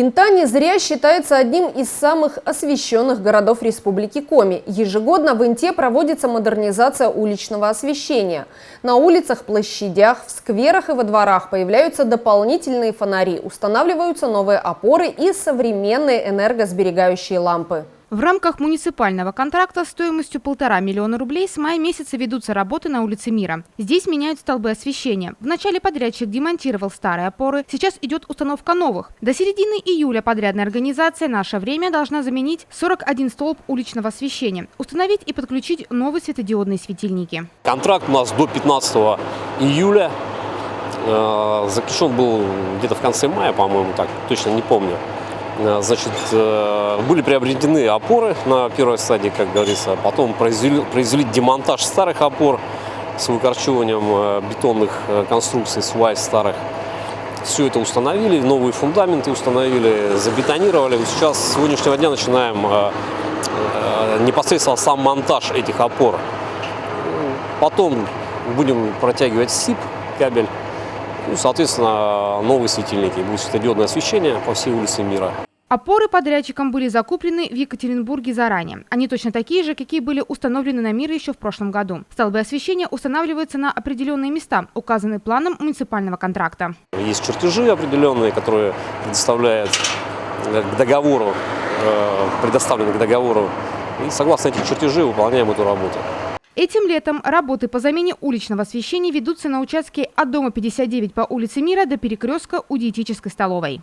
Инта не зря считается одним из самых освещенных городов Республики Коми. Ежегодно в Инте проводится модернизация уличного освещения. На улицах, площадях, в скверах и во дворах появляются дополнительные фонари, устанавливаются новые опоры и современные энергосберегающие лампы. В рамках муниципального контракта стоимостью 1,5 миллиона рублей с мая месяца ведутся работы на улице Мира. Здесь меняют столбы освещения. Вначале подрядчик демонтировал старые опоры, сейчас идет установка новых. До середины июля подрядная организация «Наше время» должна заменить 41 столб уличного освещения, установить и подключить новые светодиодные светильники. Контракт у нас до 15 июля. Заключен был где-то в конце мая, по-моему, так, точно не помню. Значит, были приобретены опоры на первой стадии, как говорится. Потом произвели демонтаж старых опор с выкорчевыванием бетонных конструкций, свай старых. Все это установили, новые фундаменты установили, забетонировали. Сейчас с сегодняшнего дня начинаем непосредственно сам монтаж этих опор. Потом будем протягивать СИП, кабель. Ну, соответственно, новые светильники. Будет светодиодное освещение по всей улице Мира. Опоры подрядчикам были закуплены в Екатеринбурге заранее. Они точно такие же, какие были установлены на Мире еще в прошлом году. Столбы освещения устанавливаются на определенные места, указанные планом муниципального контракта. Есть чертежи определенные, которые предоставлены к договору. И согласно этим чертежам выполняем эту работу. Этим летом работы по замене уличного освещения ведутся на участке от дома 59 по улице Мира до перекрестка у диетической столовой.